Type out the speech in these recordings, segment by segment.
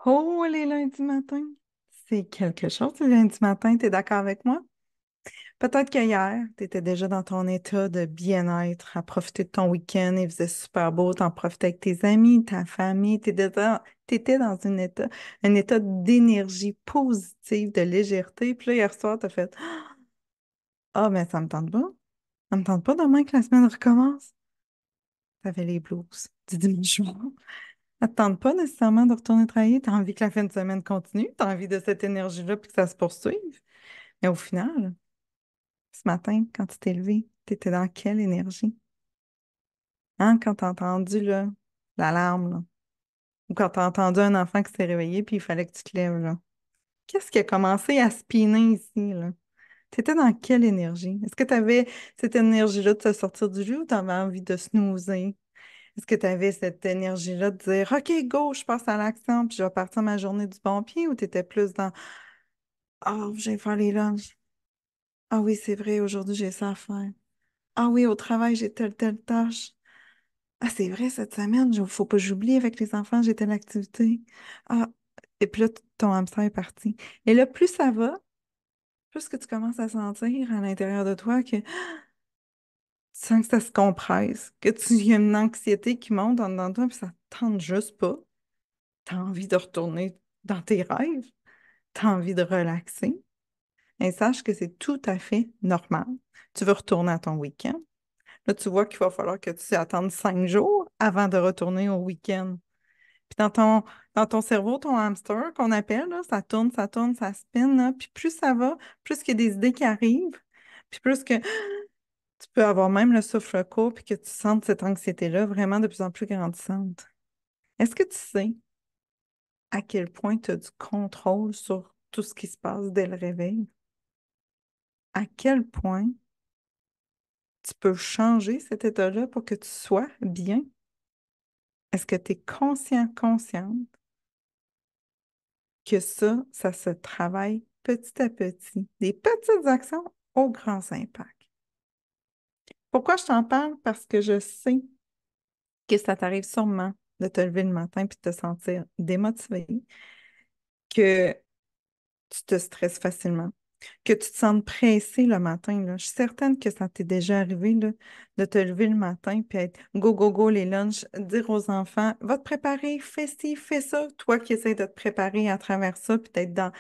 Oh, les lundis matins. C'est quelque chose, le lundi matin, tu es d'accord avec moi? Peut-être qu'hier, tu étais déjà dans ton état de bien-être, à profiter de ton week-end, il faisait super beau, t'en profitais avec tes amis, ta famille, t'étais dans un état d'énergie positive, de légèreté. Puis là, hier soir, t'as fait Ah, mais ça me tente pas. Ça me tente pas demain que la semaine recommence. T'avais les blues du dimanche soir. Ça te tente pas nécessairement de retourner travailler. T'as envie que la fin de semaine continue. T'as envie de cette énergie-là puis que ça se poursuive. Mais au final, ce matin, quand tu t'es levé, t'étais dans quelle énergie? Hein, quand t'as entendu là, l'alarme, là, ou quand t'as entendu un enfant qui s'est réveillé puis il fallait que tu te lèves, là. Qu'est-ce qui a commencé à spinner ici, là? T'étais dans quelle énergie? Est-ce que tu avais cette énergie-là de te sortir du lit ou t'avais envie de snoozer? Est-ce que tu avais cette énergie-là de dire OK, go, je passe à l'action, puis je vais partir ma journée du bon pied, ou tu étais plus dans Ah, j'ai faire les lunchs. Ah oui, c'est vrai, aujourd'hui j'ai ça à faire. Ah oui, au travail, j'ai telle tâche. Ah, c'est vrai, cette semaine, il faut pas que j'oublie avec les enfants, j'ai telle activité. Ah, et puis là, ton hamster est parti. Et là, plus ça va, plus que tu commences à sentir à l'intérieur de toi que tu sens que ça se compresse, que tu y a une anxiété qui monte en dedans de toi, puis ça te tente juste pas. Tu as envie de retourner dans tes rêves, tu as envie de relaxer. Et sache que c'est tout à fait normal. Tu veux retourner à ton week-end. Là, tu vois qu'il va falloir que tu attendes 5 jours avant de retourner au week-end. Puis dans ton cerveau, ton hamster qu'on appelle, là, ça tourne, ça spin, là. Puis plus ça va, plus qu'il y a des idées qui arrivent, puis plus que tu peux avoir même le souffle court, puis que tu sentes cette anxiété-là vraiment de plus en plus grandissante. Est-ce que tu sais à quel point tu as du contrôle sur tout ce qui se passe dès le réveil? À quel point tu peux changer cet état-là pour que tu sois bien? Est-ce que tu es consciente que ça se travaille petit à petit, des petites actions aux grands impacts? Pourquoi je t'en parle? Parce que je sais que ça t'arrive sûrement de te lever le matin puis de te sentir démotivé, que tu te stresses facilement, que tu te sens pressé le matin, là. Je suis certaine que ça t'est déjà arrivé, là, de te lever le matin puis être go, go, go, les lunchs, dire aux enfants, va te préparer, fais ci, fais ça. Toi qui essaies de te préparer à travers ça, puis d'être dans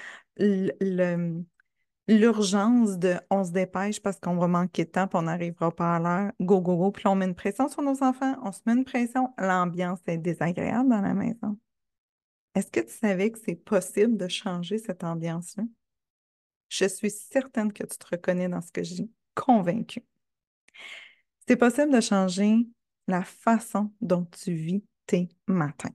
l'urgence de on se dépêche parce qu'on va manquer de temps puis on n'arrivera pas à l'heure. Go, go, go. Puis là, on met une pression sur nos enfants, on se met une pression, l'ambiance est désagréable dans la maison. Est-ce que tu savais que c'est possible de changer cette ambiance-là? Je suis certaine que tu te reconnais dans ce que je dis, convaincue. C'est possible de changer la façon dont tu vis tes matins.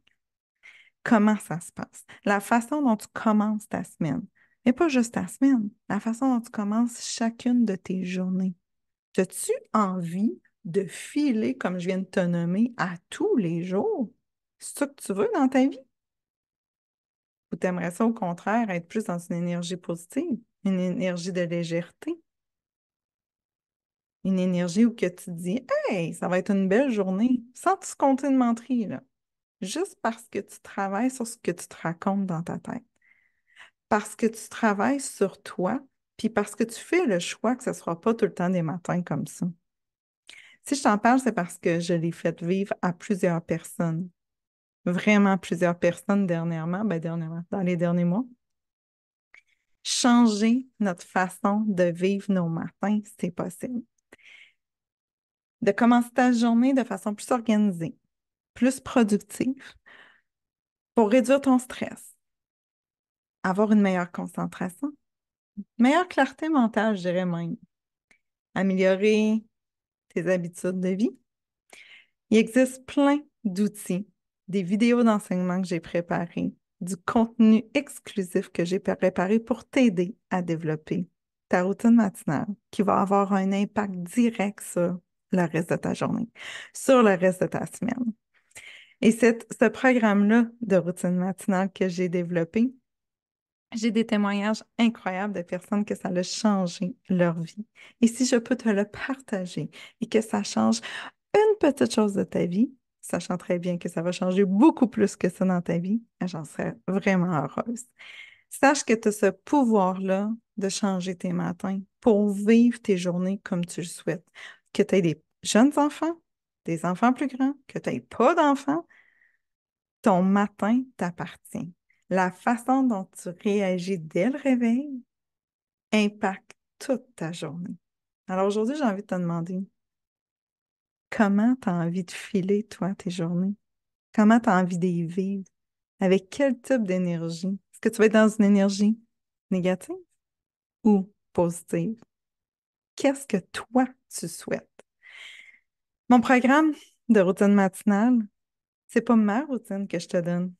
Comment ça se passe? La façon dont tu commences ta semaine. Mais pas juste ta semaine, la façon dont tu commences chacune de tes journées. As-tu envie de filer, comme je viens de te nommer, à tous les jours? C'est ça que tu veux dans ta vie? Ou t'aimerais ça au contraire être plus dans une énergie positive, une énergie de légèreté? Une énergie où que tu te dis, hey, ça va être une belle journée, sans te compter de menterie, là. Juste parce que tu travailles sur ce que tu te racontes dans ta tête. Parce que tu travailles sur toi, puis parce que tu fais le choix que ce ne sera pas tout le temps des matins comme ça. Si je t'en parle, c'est parce que je l'ai fait vivre à plusieurs personnes. Vraiment plusieurs personnes dernièrement, dans les derniers mois. Changer notre façon de vivre nos matins, c'est possible. De commencer ta journée de façon plus organisée, plus productive, pour réduire ton stress, avoir une meilleure concentration, meilleure clarté mentale, je dirais même, améliorer tes habitudes de vie. Il existe plein d'outils, des vidéos d'enseignement que j'ai préparées, du contenu exclusif que j'ai préparé pour t'aider à développer ta routine matinale qui va avoir un impact direct sur le reste de ta journée, sur le reste de ta semaine. Et ce programme-là de routine matinale que j'ai développé, j'ai des témoignages incroyables de personnes que ça a changé leur vie. Et si je peux te le partager et que ça change une petite chose de ta vie, sachant très bien que ça va changer beaucoup plus que ça dans ta vie, j'en serais vraiment heureuse. Sache que tu as ce pouvoir-là de changer tes matins pour vivre tes journées comme tu le souhaites. Que tu aies des jeunes enfants, des enfants plus grands, que tu n'aies pas d'enfants, ton matin t'appartient. La façon dont tu réagis dès le réveil impacte toute ta journée. Alors aujourd'hui, j'ai envie de te demander, comment tu as envie de filer, toi, tes journées? Comment tu as envie de les vivre? Avec quel type d'énergie? Est-ce que tu vas être dans une énergie négative ou positive? Qu'est-ce que toi, tu souhaites? Mon programme de routine matinale, c'est pas ma routine que je te donne.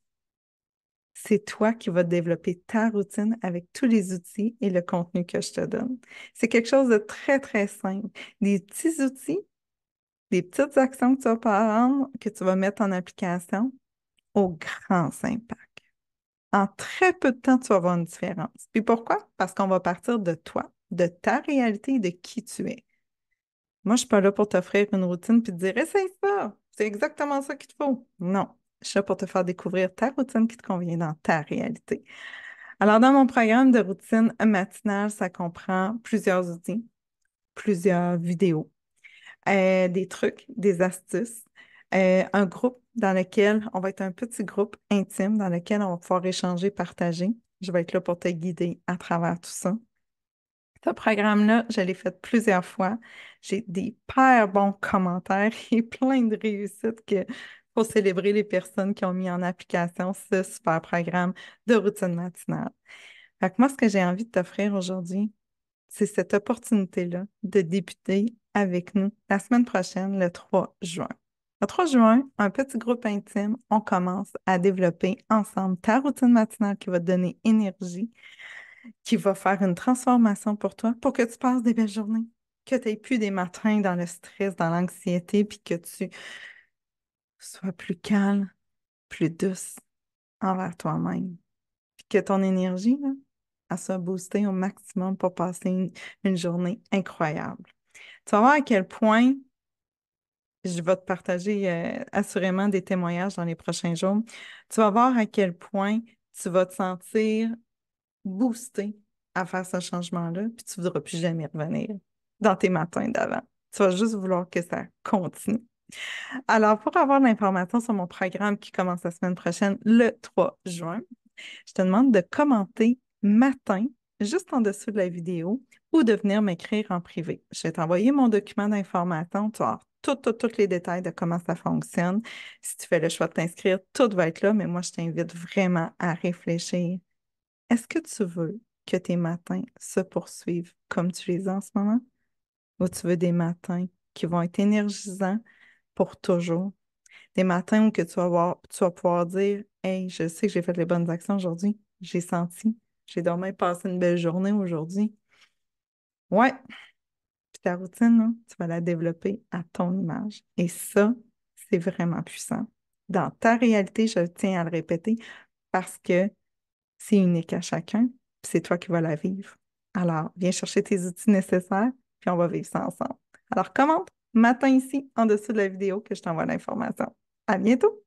C'est toi qui vas développer ta routine avec tous les outils et le contenu que je te donne. C'est quelque chose de très, très simple. Des petits outils, des petites actions que tu vas prendre, que tu vas mettre en application au grand impact. En très peu de temps, tu vas voir une différence. Puis pourquoi? Parce qu'on va partir de toi, de ta réalité et de qui tu es. Moi, je ne suis pas là pour t'offrir une routine puis te dire, essaye ça, c'est exactement ça qu'il te faut. Non, je suis là pour te faire découvrir ta routine qui te convient dans ta réalité. Alors, dans mon programme de routine matinale, ça comprend plusieurs outils, plusieurs vidéos, des trucs, des astuces, un groupe dans lequel on va être un petit groupe intime dans lequel on va pouvoir échanger, partager. Je vais être là pour te guider à travers tout ça. Ce programme-là, je l'ai fait plusieurs fois. J'ai des hyper bons commentaires et plein de réussites que pour célébrer les personnes qui ont mis en application ce super programme de routine matinale. Fait que moi, ce que j'ai envie de t'offrir aujourd'hui, c'est cette opportunité-là de débuter avec nous la semaine prochaine, le 3 juin. Le 3 juin, un petit groupe intime, on commence à développer ensemble ta routine matinale qui va te donner énergie, qui va faire une transformation pour toi, pour que tu passes des belles journées, que tu n'aies plus des matins dans le stress, dans l'anxiété, puis que tu sois plus calme, plus douce envers toi-même. Puis que ton énergie, là, elle soit boostée au maximum pour passer une journée incroyable. Tu vas voir à quel point je vais te partager assurément des témoignages dans les prochains jours. Tu vas voir à quel point tu vas te sentir boosté à faire ce changement-là, puis tu ne voudras plus jamais revenir dans tes matins d'avant. Tu vas juste vouloir que ça continue. Alors, pour avoir l'information sur mon programme qui commence la semaine prochaine, le 3 juin, je te demande de commenter matin, juste en dessous de la vidéo, ou de venir m'écrire en privé. Je vais t'envoyer mon document d'information. Tu vas avoir tous les détails de comment ça fonctionne. Si tu fais le choix de t'inscrire, tout va être là, mais moi, je t'invite vraiment à réfléchir. Est-ce que tu veux que tes matins se poursuivent comme tu les as en ce moment? Ou tu veux des matins qui vont être énergisants pour toujours? Des matins où que tu vas pouvoir dire, hey, je sais que j'ai fait les bonnes actions aujourd'hui. J'ai senti. J'ai dormi passé une belle journée aujourd'hui. Ouais. Puis ta routine, là, tu vas la développer à ton image. Et ça, c'est vraiment puissant. Dans ta réalité, je tiens à le répéter parce que c'est unique à chacun, puis c'est toi qui vas la vivre. Alors, viens chercher tes outils nécessaires, puis on va vivre ça ensemble. Alors, commente matin ici, en dessous de la vidéo, que je t'envoie l'information. À bientôt!